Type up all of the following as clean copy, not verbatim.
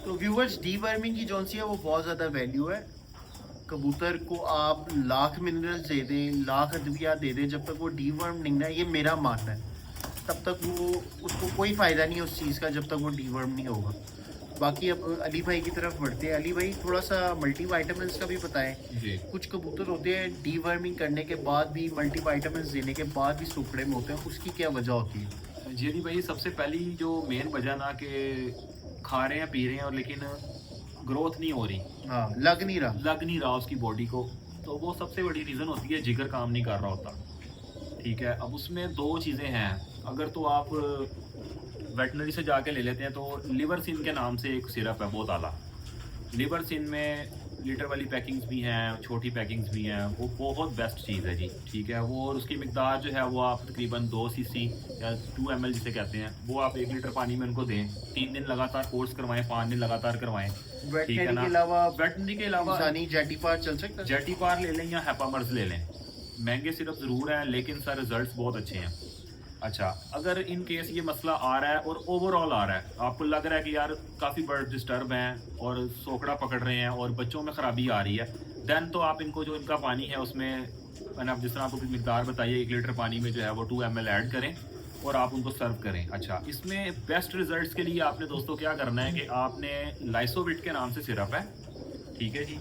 तो viewers, deworming की जौन सी है वो बहुत ज़्यादा वैल्यू है। कबूतर को आप लाख मिनरल्स दे दें, लाख अद्वियात दे दें, जब तक वो डीवर्म नहीं ना, ये मेरा मानना है, तब तक वो उसको कोई फ़ायदा नहीं है उस चीज़ का, जब तक वो डीवर्म नहीं होगा। बाकी अब अली भाई की तरफ बढ़ते हैं। अली भाई, थोड़ा सा मल्टीविटामिन्स का भी बताएं। जी कुछ कबूतर होते हैं डीवर्मिंग करने के बाद भी, मल्टीविटामिन्स देने के बाद भी सूखड़े में होते हैं, उसकी क्या वजह होती है? जी अली भाई, सबसे पहली जो मेन वजह ना कि खा रहे हैं पी रहे हैं और लेकिन ग्रोथ नहीं हो रही, हाँ, लग नहीं रहा। लग नहीं रहा उसकी बॉडी को। तो वो सबसे बड़ी रीज़न होती है, जिगर काम नहीं कर रहा होता। ठीक है, अब उसमें दो चीज़ें हैं। अगर तो आप वेटनरी से जाके ले लेते हैं तो लिवर सिन के नाम से एक सिरप है बहुत आला। लिवर सिन में लीटर वाली पैकिंग्स भी हैं, छोटी पैकिंग्स भी हैं, वो बहुत बेस्ट चीज़ है जी। ठीक है, वो और उसकी मिकदार जो है वो आप तकरीबन 2 सीसी या 2 ml जिसे कहते हैं, वो आप 1 लीटर पानी में उनको दें। 3 दिन लगातार कोर्स करवाएं, 5 दिन लगातार करवाएं। ठीक है वेटनरी ना। के अलावा वेटनरी के अलावा इंसानी जेटी पार चल सकता है? जेटी पार ले लें या हैपामर्स ले लें। महंगे सिरप ज़रूर हैं लेकिन सर रिजल्ट्स बहुत अच्छे हैं। अच्छा, अगर इन केस ये मसला आ रहा है और ओवरऑल आ रहा है, आपको लग रहा है कि यार काफ़ी बर्ड डिस्टर्ब हैं और सोकड़ा पकड़ रहे हैं और बच्चों में ख़राबी आ रही है, देन तो आप इनको जो इनका पानी है उसमें, मैंने आप जिस तरह आपको मिकदार बताइए, 1 लीटर पानी में जो है वो 2 ml ऐड करें और आप उनको सर्व करें। अच्छा, इसमें बेस्ट रिजल्ट्स के लिए आपने दोस्तों क्या करना है कि आपने लाइसोविट के नाम से सिरप है, ठीक है जी,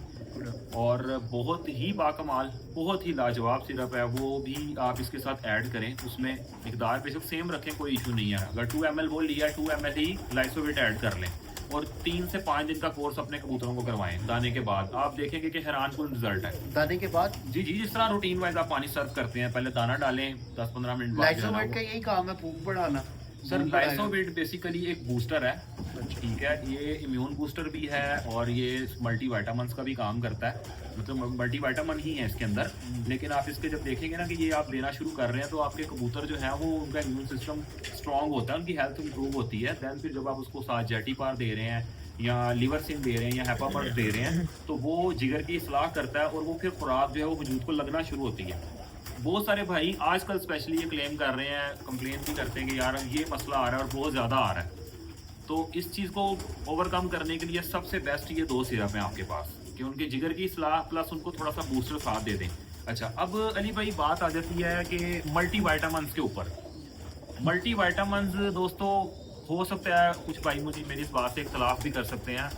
और बहुत ही बाकमाल, बहुत ही लाजवाब सिरप है, वो भी आप इसके साथ ऐड करें। उसमें मिकदार बेशक सेम रखें, कोई इशू नहीं है। अगर 2 ml वो लिया, 2 ml ही लाइसोविट ऐड कर लें और 3 से 5 दिन का कोर्स अपने कबूतरों को करवाएं दाने के बाद। आप देखेंगे कि हैरानकुन रिजल्ट है। दाने के बाद? जी जी, जिस तरह रूटीन वाइज आप पानी सर्व करते हैं, पहले दाना डालें, 10-15 मिनट बाद जो है ना लाइसोमेट का यही काम है, भूख बढ़ाना। सर भूख बढ़ाएगा। लाइसोविट बेसिकली एक बूस्टर है। ठीक है, ये इम्यून बूस्टर भी है और ये मल्टीविटामिन्स का भी काम करता है, मतलब मल्टीविटामिन ही है इसके अंदर। लेकिन आप इसके जब देखेंगे ना कि ये आप देना शुरू कर रहे हैं तो आपके कबूतर जो है वो, उनका इम्यून सिस्टम स्ट्रांग होता है, उनकी हेल्थ इंप्रूव होती है। दैन फिर जब आप उसको साथ जेटी पार दे रहे हैं या लिवर सिन दे रहे हैं या हैपामर्स दे रहे हैं तो वो जिगर की इस्लाह करता है और वो फिर खुराक जो है वो वजूद को लगना शुरू होती है। बहुत सारे भाई आजकल स्पेशली ये क्लेम कर रहे हैं, कंप्लेन भी करते हैं कि यार ये मसला आ रहा है और बहुत ज़्यादा आ रहा है। तो इस चीज़ को ओवरकम करने के लिए सबसे बेस्ट ये 2 सिरप हैं आपके पास कि उनके जिगर की सलाह प्लस उनको थोड़ा सा बूस्टर साथ दे दें। अच्छा, अब अली भाई बात आ जाती है कि मल्टीविटामिन्स के ऊपर। मल्टीविटामिन्स दोस्तों, हो सकता है कुछ भाई मुझे मेरी इस बात से इख्तलाफ भी कर सकते हैं,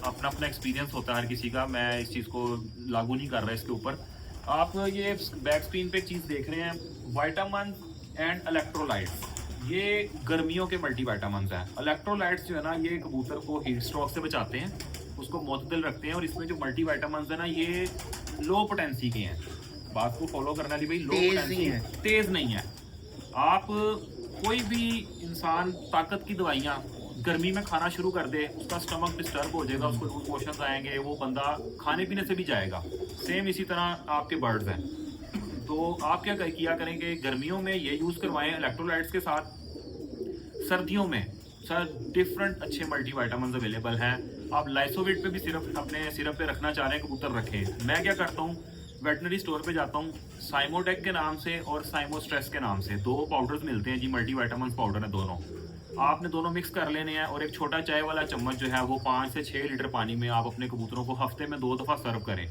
अपना अपना एक्सपीरियंस होता है हर किसी का, मैं इस चीज़ को लागू नहीं कर रहा इसके ऊपर। आप ये बैक स्क्रीन पे एक चीज़ देख रहे हैं, विटामिन एंड इलेक्ट्रोलाइट्स, ये गर्मियों के मल्टीविटामिन्स हैं। इलेक्ट्रोलाइट्स जो है ना, ये कबूतर को हीट स्ट्रोक से बचाते हैं, उसको मुतदल रखते हैं। और इसमें जो मल्टीविटामिन्स है ना, ये लो पोटेंसी के हैं। बात को फॉलो करना ली भाई, लो पोटेंसी है, तेज़ नहीं है। आप कोई भी इंसान ताकत की दवाइयाँ गर्मी में खाना शुरू कर दे, उसका स्टमक डिस्टर्ब हो जाएगा, उसको लूज मोशन आएंगे, वो बंदा खाने पीने से भी जाएगा। सेम इसी तरह आपके बर्ड्स हैं। तो आप क्या किया करेंगे, गर्मियों में ये यूज़ करवाएं इलेक्ट्रोलाइट्स के साथ। सर्दियों में सर डिफरेंट अच्छे मल्टीविटामिन्स अवेलेबल हैं। आप लाइसोविट पे भी सिरप अपने सिरप पे रखना चाह रहे हैं कबूतर, रखें। मैं क्या करता हूँ, वेटनरी स्टोर पे जाता हूँ, साइमोटेक के नाम से और साइमोस्ट्रेस के नाम से 2 पाउडर्स मिलते हैं जी, मल्टीविटामिन्स पाउडर है दोनों। आपने दोनों मिक्स कर लेने हैं और एक छोटा चाय वाला चम्मच जो है वो 5 से 6 लीटर पानी में आप अपने कबूतरों को हफ्ते में 2 दफ़ा सर्व करें।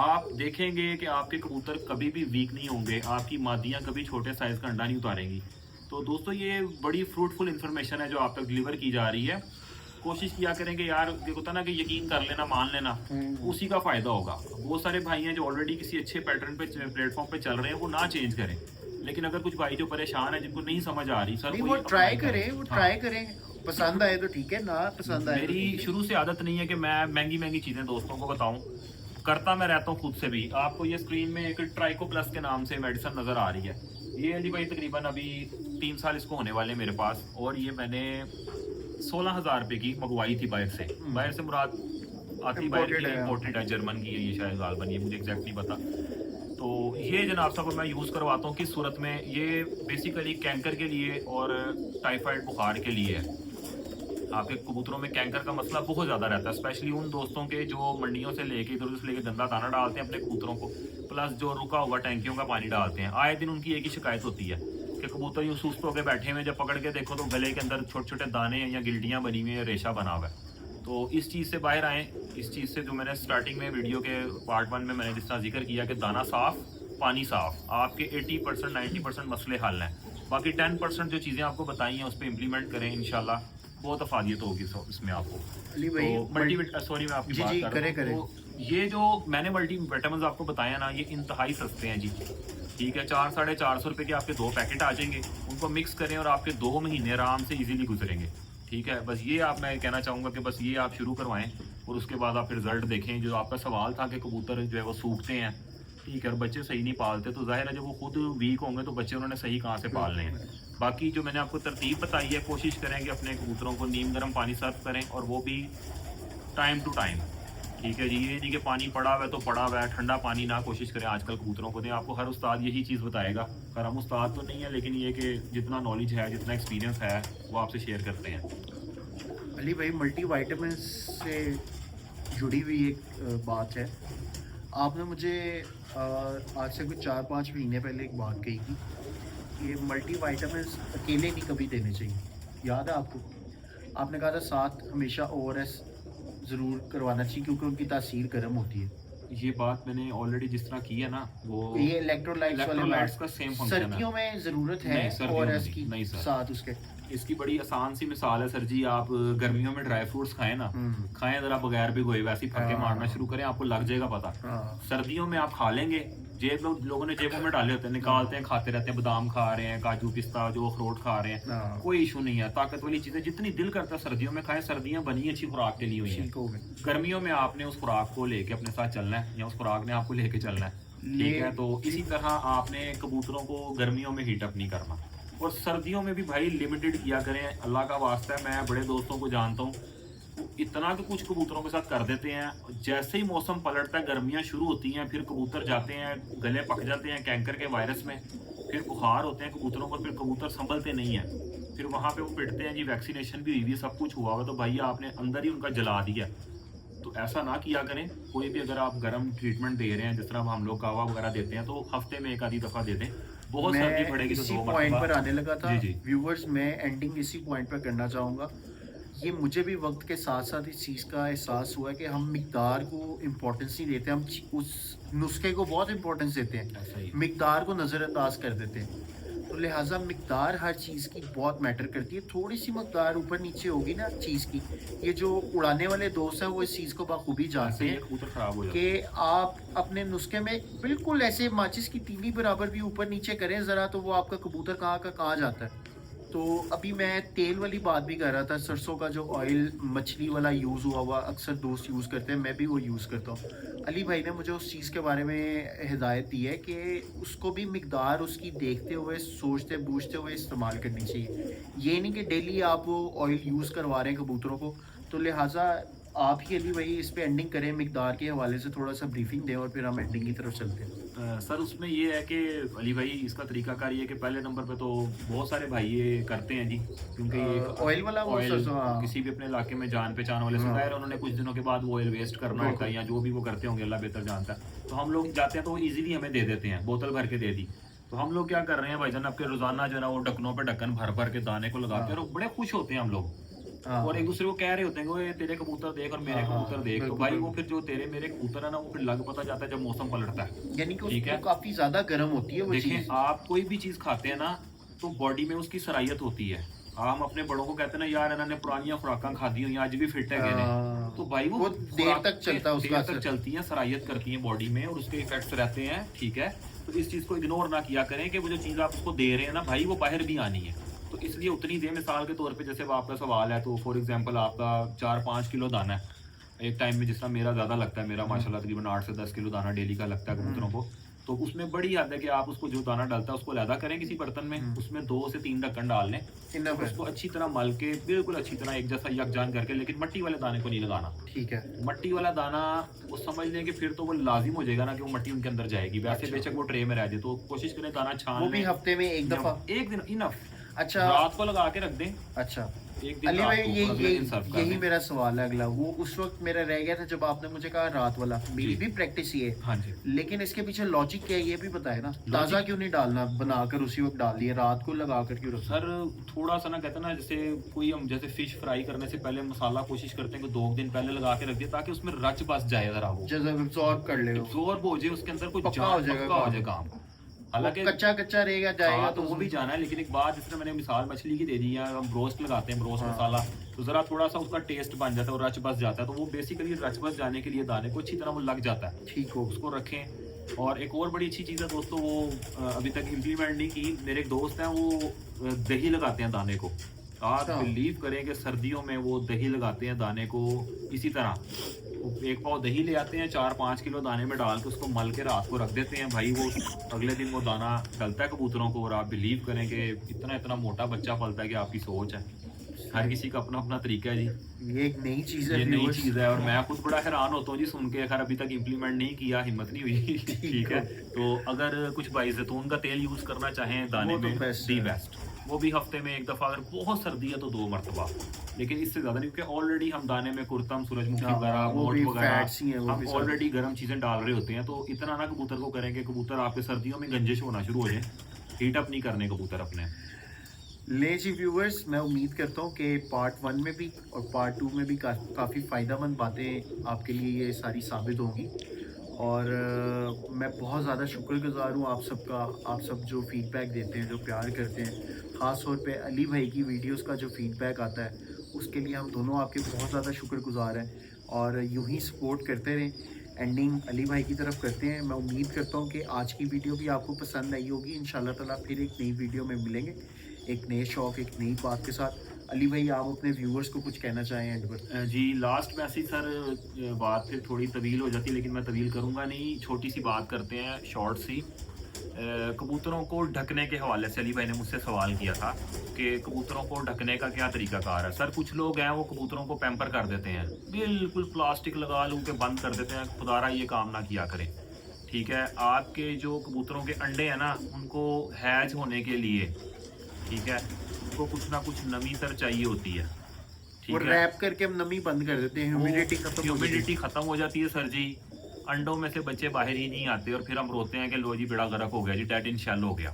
आप देखेंगे कि आपके कबूतर कभी भी वीक नहीं होंगे, आपकी मादियाँ कभी छोटे साइज़ का अंडा नहीं उतारेंगी। तो दोस्तों, ये बड़ी फ्रूटफुल इन्फॉर्मेशन है जो आप तक डिलीवर की जा रही है। कोशिश किया करेंगे यार, ये होता ना कि यकीन कर लेना, मान लेना, उसी का फ़ायदा होगा। बहुत सारे भाई हैं जो ऑलरेडी किसी अच्छे पैटर्न पे, प्लेटफॉर्म पे चल रहे हैं, वो ना चेंज करें। लेकिन अगर कुछ भाई जो परेशान है, जिनको नहीं समझ आ रही, सर वो ट्राई करें, वो ट्राई करें, पसंद आए तो ठीक है, ना पसंद आए। मेरी शुरू से आदत नहीं है कि मैं महंगी महंगी चीज़ें दोस्तों को बताऊं, करता मैं रहता हूं खुद से भी। आपको ये स्क्रीन में एक ट्राइको प्लस के नाम से मेडिसिन नज़र आ रही है। ये अली भाई तकरीबन अभी 3 साल इसको होने वाले मेरे पास, और ये मैंने 16,000 रुपये की मंगवाई थी बाहर से। बाहर से मुराद आती बाहर की, इम्पोर्टेड है, जर्मन की है ये, शायद गालबन, ये मुझे एग्जैक्ट नहीं पता। तो ये जनाब साहब मैं यूज़ करवाता हूँ किस सूरत में, ये बेसिकली कैंकर के लिए और टाइफाइड बुखार के लिए है। आपके कबूतरों में कैंकर का मसला बहुत ज़्यादा रहता है, स्पेशली उन दोस्तों के जो मंडियों से लेके, इधर उधर से लेके गंदा दाना डालते हैं अपने कबूतरों को, प्लस जो रुका हुआ टैंकियों का पानी डालते हैं। आए दिन उनकी एक ही शिकायत होती है कि कबूतर यूँ सुस्त होकर बैठे हुए, जब पकड़ के देखो तो गले के अंदर छोटे छोटे दाने या गिल्टियाँ बनी हुई हैं, रेशा बना हुआ है। तो इस चीज़ से बाहर आएँ। इस चीज़ से जो मैंने स्टार्टिंग में वीडियो के पार्ट 1 में मैंने जिस तरह जिक्र किया कि दाना साफ़ पानी साफ़, आपके 80% 90% मसले हल हैं। बाकी 10% जो चीज़ें आपको बताई हैं उस पर इम्प्लीमेंट करें, इंशाल्लाह बहुत अफादियत होगी इसमें आपको। अली भाई तो मल्टी सॉरी मैं आपकी जी बात जी कर रहा करें हूँ। तो ये जो मैंने मल्टी विटामिन आपको बताया ना, ये इंतहाई सस्ते हैं जी। ठीक है, 400-450 रुपये के आपके 2 पैकेट आ जाएंगे। उनको मिक्स करें और आपके 2 महीने आराम से इजीली गुजरेंगे। ठीक है, बस ये आप मैं कहना चाहूँगा कि बस ये आप शुरू करवाएं और उसके बाद आप रिजल्ट देखें। जो आपका सवाल था कि कबूतर जो है वो सूखते हैं, ठीक है, और बच्चे सही नहीं पालते, तो जाहिर है जब वो खुद वीक होंगे तो बच्चे उन्होंने सही कहाँ से पालने हैं। बाकी जो मैंने आपको तरतीब बताई है, कोशिश करें कि अपने कबूतरों को नीम गर्म पानी सर्व करें और वो भी टाइम टू टाइम। ठीक है जी, ये नहीं कि पानी पड़ा हुआ है तो पड़ा हुआ है, ठंडा पानी ना कोशिश करें आजकल कबूतरों को दें। आपको हर उस्ताद यही चीज़ बताएगा, पर हम उस्ताद तो नहीं है, लेकिन ये कि जितना नॉलेज है, जितना एक्सपीरियंस है, वो आपसे शेयर करते हैं। अली भाई मल्टी वाइटामिन से जुड़ी हुई एक बात है। आपने मुझे आज से कुछ 4-5 महीने पहले एक बात कही थी कि मल्टी वाइटामिन अकेले नहीं कभी देने चाहिए, याद है आपको? आपने कहा था साथ हमेशा ORS ज़रूर करवाना चाहिए क्योंकि उनकी तासीर गर्म होती है। ये बात मैंने ऑलरेडी जिस तरह की है ना, वो ये इलेक्ट्रोलाइट्स का सेम फंक्शन है। सर्दियों में ज़रूरत है नहीं, सर्दियों में ORS नहीं, की नहीं सर। साथ उसके। इसकी बड़ी आसान सी मिसाल है सर जी, आप गर्मियों में ड्राई फ्रूट्स खाएं ना, खाएं जरा बगैर भिगोए, वैसे ही फक्के मारना शुरू करें, आपको लग जाएगा पता। सर्दियों में आप खा लेंगे, लोगों ने जेबों में डाले होते हैं, निकालते हैं, खाते रहते हैं, बादाम खा रहे हैं, काजू पिस्ता जो अखरोट खा रहे हैं, कोई इशू नहीं है। ताकत वाली चीजें जितनी दिल करता है सर्दियों में खाएं, सर्दियां बनी अच्छी खुराक के लिए हुई हैं। गर्मियों में आपने उस खुराक को लेके अपने साथ चलना है या उस खुराक ने आपको लेके चलना है। ठीक है, तो इसी तरह आपने कबूतरों को गर्मियों में हीटअप नहीं करना और सर्दियों में भी भाई लिमिटेड किया करें। अल्लाह का वास्ता है, मैं बड़े दोस्तों को जानता हूँ इतना कि कुछ कबूतरों के साथ कर देते हैं, जैसे ही मौसम पलटता है, गर्मियाँ शुरू होती हैं, फिर कबूतर जाते हैं, गले पक जाते हैं कैंकर के वायरस में, फिर बुखार होते हैं कबूतरों को, फिर कबूतर संभलते नहीं हैं, फिर वहाँ पे वो पिटते हैं जी। वैक्सीनेशन भी हुई हुई, सब कुछ हुआ हुआ, तो भैया आपने अंदर ही उनका जला दिया। तो ऐसा ना किया करें। कोई भी अगर आप गर्म ट्रीटमेंट दे रहे हैं, जिस तरह हम लोग कावा वगैरह देते हैं, तो हफ्ते में एक आधी दफ़ा दे दें। बहुत सर्दी पड़ेगी तो इसी 2 पॉइंट पर आने लगा था। जी। व्यूवर्स, मैं एंडिंग इसी पॉइंट पर करना चाहूँगा। ये मुझे भी वक्त के साथ साथ इस चीज़ का एहसास हुआ कि हम मिकदार को इम्पोर्टेंस नहीं देते, हम उस नुस्खे को बहुत इम्पोर्टेंस देते हैं, मिकदार को नज़रअंदाज कर देते हैं। तो लिहाजा मिकदार हर चीज़ की बहुत मैटर करती है। थोड़ी सी मिकदार ऊपर नीचे होगी ना चीज़ की, ये जो उड़ाने वाले दोस्त हैं वो इस चीज़ को बखूबी जानते हैं कि आप अपने नुस्खे में बिल्कुल ऐसे माचिस की तीली बराबर भी ऊपर नीचे करें ज़रा, तो वो आपका कबूतर कहाँ का कहाँ जाता है। तो अभी मैं तेल वाली बात भी कर रहा था, सरसों का जो ऑयल मछली वाला यूज़ हुआ अक्सर दोस्त यूज़ करते हैं, मैं भी वो यूज़ करता हूँ। अली भाई ने मुझे उस चीज़ के बारे में हिदायत दी है कि उसको भी मिकदार उसकी देखते हुए, सोचते बूझते हुए इस्तेमाल करनी चाहिए। ये नहीं कि डेली आप वो ऑयल यूज़ करवा रहे हैं कबूतरों को। तो लिहाजा आप ही अली भाई इस पे एंडिंग करें, मिकदार के हवाले से थोड़ा सा ब्रीफिंग दें और फिर हम एंडिंग की तरफ चलते हैं। सर उसमें ये है कि अली भाई इसका तरीकाकार ये है कि पहले नंबर पे तो बहुत सारे भाई ये करते हैं जी, क्योंकि ऑयल वाला ऑयल किसी भी अपने इलाके में जान पहचान वाले से है, उन्होंने कुछ दिनों के बाद वो ऑयल वेस्ट करना होता है या जो भी वो करते होंगे, अल्लाह बेहतर जानता है। तो हम लोग जाते हैं तो वो ईजिली हमें दे देते हैं, बोतल भर के दे दी। तो हम लोग क्या कर रहे हैं भाईजान, आपके रोजाना जो है ना वो ढक्कनों पे ढक्कन भर भर के दाने को लगाते हैं और बड़े खुश होते हैं हम लोग, और एक दूसरे को कह रहे होते हैं कि तेरे कबूतर देख और मेरे कबूतर देख। तो भाई वो फिर जो तेरे मेरे कबूतर है ना, वो फिर लग पता जाता है जब मौसम पलटता है, यानी कि ठीक है, काफी ज्यादा गर्म होती है वो चीज। देखें, आप कोई भी चीज खाते हैं ना तो बॉडी में उसकी सराहियत होती है। हम अपने बड़ों को कहते हैं ना, यार इन्होंने पुरानियां खुराकां खादी हुई, आज भी फिट है कहने, तो भाई वो देर तक चलता है, देर तक चलती हैं, सराहियत करती हैं बॉडी में और उसके इफेक्ट्स रहते हैं। ठीक है, तो इस चीज को इग्नोर ना किया करें कि वो जो चीज आप उसको दे रहे हैं ना भाई, वो बाहर भी आनी है, तो इसलिए उतनी दे। मिसाल के तौर पे जैसे वो आपका सवाल है, तो फॉर एग्जांपल आपका 4-5 किलो दाना है एक टाइम में, जिस तरह मेरा ज़्यादा लगता है, मेरा माशाल्लाह तकरीबन 8 से 10 किलो दाना डेली का लगता है कबूतरों को। तो उसमें बड़ी याद है कि आप उसको जो दाना डालता है उसको अलहदा करें किसी बर्तन में, उसमें 2 से 3 ढक्कन डाल लें, उसको अच्छी तरह मल के बिल्कुल अच्छी तरह एक जैसा यकजान करके, लेकिन मट्टी वाले दाने को नहीं लगाना। ठीक है, मट्टी वाला दाना वो समझ लें कि फिर तो वो लाजिम हो जाएगा ना कि वो मट्टी उनके अंदर जाएगी, वैसे बेशक वो ट्रे में रह जाए, तो कोशिश करें दाना छान, वो भी हफ्ते में एक दफा, एक दिन इनफ। अच्छा रात को लगा के रख दें, अच्छा एक दिन अली रात भाई, को ये और अगले दिन सर्व कर यही दें। मेरा सवाल है अगला। वो उस वक्त मेरा रह गया था जब आपने मुझे कहा रात वाला, मेरी जी। भी प्रैक्टिस ये है, हाँ जी। लेकिन इसके पीछे लॉजिक क्या है ये भी बताए ना। ताज़ा क्यों नहीं डालना, बनाकर उसी वक्त डाल दिया, रात को लगा कर क्यों रखना? सर थोड़ा सा ना कहते हैं ना, जैसे कोई हम जैसे फिश फ्राई करने से पहले मसाला कोशिश करते हैं कि 2 दिन पहले लगा के रख दिया, ताकि उसमें रच बस जाए जरा, वो जब एब्जॉर्ब कर ले वो, एब्जॉर्ब हो जाए उसके अंदर, कोई पक्का हो जाएगा पक्का हो काम। जाए काम। हालांकि कच्चा कच्चा रहेगा जाएगा हाँ, तो वो भी जाना है, लेकिन एक बात जिसने मैंने मिसाल मछली की दे दी है, हम रोस्ट लगाते हैं, रोस्ट हाँ। मसाला, तो जरा थोड़ा सा उसका टेस्ट बन जाता है और रच बस जाता है, तो वो बेसिकली रच बस जाने के लिए दाने को अच्छी तरह वो लग जाता है, ठीक हो। उसको रखें। और एक और बड़ी अच्छी चीज़ है दोस्तों, वो अभी तक इम्प्लीमेंट नहीं की, मेरे एक दोस्त हैं वो दही लगाते हैं दाने को। आप अच्छा। बिलीव करें कि सर्दियों में वो दही लगाते हैं दाने को इसी तरह, एक पाव दही ले आते हैं, 4-5 किलो दाने में डाल के उसको मल के रात को रख देते हैं भाई, वो अगले दिन वो दाना डलता है कबूतरों को, और आप बिलीव करें कि इतना इतना मोटा बच्चा पलता है कि आपकी सोच है। हर किसी का अपना अपना तरीका है जी, ये एक नई चीज़ है ये नई viewers। चीज़ है, और मैं खुद बड़ा हैरान होता हूँ जी सुन के। खैर अभी तक इम्प्लीमेंट नहीं किया, हिम्मत नहीं हुई ठीक है। तो अगर कुछ भाई जैतून का तेल यूज़ करना चाहें दाने वो तो में, best दी है। बेस्ट, वो भी हफ्ते में एक दफ़ा, अगर बहुत सर्दी है तो 2 मरतबा, लेकिन इससे ज़्यादा नहीं, क्योंकि ऑलरेडी हम दाने में कुर्तम, सूरजमुखी हाँ, वगैरह, वो मोठ भी वगैरह, fats ही हैं, वो हम भी सब। ऑलरेडी गर्म चीज़ें डाल रहे होते हैं, तो इतना ना कबूतर को करें कि कबूतर आपके सर्दियों में गंजिश होना शुरू हो जाए, हीट अप नहीं करने कबूतर अपने। ले जी व्यूवर्स, मैं उम्मीद करता हूँ कि पार्ट 1 में भी और पार्ट 2 में भी काफ़ी फ़ायदेमंद बातें आपके लिए ये सारी साबित होंगी। और मैं बहुत ज़्यादा शुक्रगुज़ार हूँ आप सबका, आप सब जो फीडबैक देते हैं, जो प्यार करते हैं, ख़ास तौर पे अली भाई की वीडियोस का जो फीडबैक आता है, उसके लिए हम दोनों आपके बहुत ज़्यादा शुक्रगुज़ार हैं। और यूं ही सपोर्ट करते रहें। एंडिंग अली भाई की तरफ करते हैं। मैं उम्मीद करता हूँ कि आज की वीडियो भी आपको पसंद आई होगी। इंशाल्लाह ताला फिर एक नई वीडियो में मिलेंगे, एक नए शौक़, एक नई बात के साथ। अली भाई, आप अपने व्यूअर्स को कुछ कहना चाहें एंड पर? जी लास्ट मैसेज सर, बात फिर थोड़ी तवील हो जाती है, लेकिन मैं तवील करूँगा नहीं, छोटी सी बात करते हैं, शॉर्ट सी। कबूतरों को ढकने के हवाले से अली भाई ने मुझसे सवाल किया था कि कबूतरों को ढकने का क्या तरीकाकार है। सर कुछ लोग हैं वो कबूतरों को पैम्पर कर देते हैं, बिल्कुल प्लास्टिक लगा लूँ के बंद कर देते हैं, खुदारा ये काम ना किया करें, ठीक है। आपके जो कबूतरों के अंडे हैं ना, उनको हैज होने के लिए, ठीक है, उनको कुछ ना कुछ नमी सर चाहिए होती है, और ठीक है। रैप करके हम नमी बंद कर देते हैं, ह्यूमिडिटी खत्म हो जाती है। ह्यूमिडिटी खत्म हो जाती है सर जी, अंडों में से बच्चे बाहर ही नहीं आते, और फिर हम रोते हैं कि लो जी बेड़ा गर्क हो गया जी, डेड इन शेल हो गया।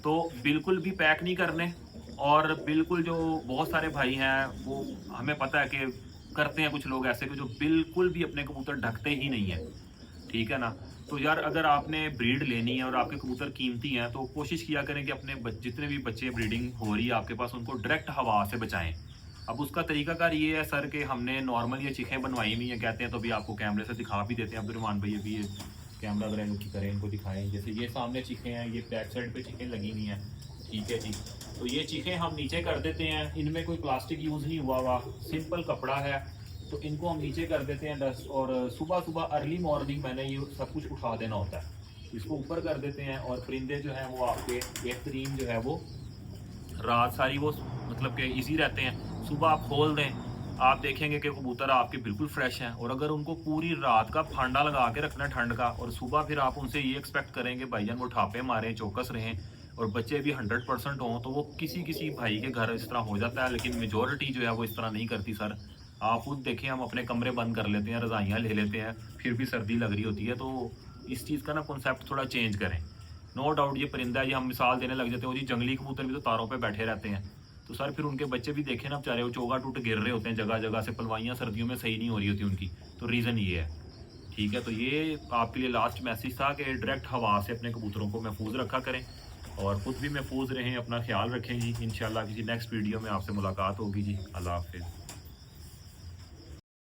तो बिल्कुल भी पैक नहीं करने, और बिल्कुल जो बहुत सारे भाई हैं वो हमें पता है कि करते हैं कुछ लोग ऐसे कि जो बिल्कुल भी अपने कबूतर ढकते ही नहीं है, ठीक है ना। तो यार अगर आपने ब्रीड लेनी है और आपके कबूतर कीमती हैं, तो कोशिश किया करें कि अपने जितने भी बच्चे ब्रीडिंग हो रही है आपके पास, उनको डायरेक्ट हवा से बचाएं। अब उसका तरीकाकार ये है सर कि हमने नॉर्मल ये चीखें बनवाई हुई हैं, कहते हैं, तो अभी आपको कैमरे से दिखा भी देते हैं। अब्दुलरहमान भाई अभी ये कैमरा अगर इनकी करें, इनको दिखाएं, जैसे ये सामने चीखें हैं, ये बैक साइड पे चीखें लगी हुई हैं, ठीक है जी। तो ये चीखें हम नीचे कर देते हैं, इनमें कोई प्लास्टिक यूज़ नहीं हुआ हुआ, सिंपल कपड़ा है, तो इनको हम नीचे कर देते हैं डस्ट। और सुबह सुबह अर्ली मॉर्निंग मैंने ये सब कुछ उठा देना होता है, इसको ऊपर कर देते हैं। और परिंदे जो हैं वो आपके बेहतरीन जो है वो रात सारी वो मतलब कि इजी रहते हैं। सुबह आप खोल दें, आप देखेंगे कि कबूतर आपके बिल्कुल फ्रेश हैं। और अगर उनको पूरी रात का फांडा लगा के रखना है ठंड का, और सुबह फिर आप उनसे ये एक्सपेक्ट करेंगे भाईजान वो ठापे मारें, चौकस रहें, और बच्चे भी 100% हों, तो वो किसी किसी भाई के घर इस तरह हो जाता है, लेकिन मेजॉरिटी जो है वो इस तरह नहीं करती सर। आप खुद देखें, हम अपने कमरे बंद कर लेते हैं, रज़ाइयाँ ले लेते हैं, फिर भी सर्दी लग रही होती है। तो इस चीज़ का ना कॉन्सेप्ट थोड़ा चेंज करें। नो डाउट ये परिंदा है, ये हम मिसाल देने लग जाते हैं, जी जंगली कबूतर भी तो तारों पे बैठे रहते हैं, तो सर फिर उनके बच्चे भी देखें ना बेचारे, वो चोगा टूट गिर रहे होते हैं जगह जगह से, पलवाइयाँ सर्दियों में सही नहीं हो रही होती उनकी। तो रीज़न ये है, ठीक है। तो ये आपके लिए लास्ट मैसेज था कि डायरेक्ट हवा से अपने कबूतरों को महफूज रखा करें, और खुद भी महफूज रहें, अपना ख्याल रखें जी। इंशाल्लाह किसी नेक्स्ट वीडियो में आपसे मुलाकात होगी जी। अल्लाह हाफिज़।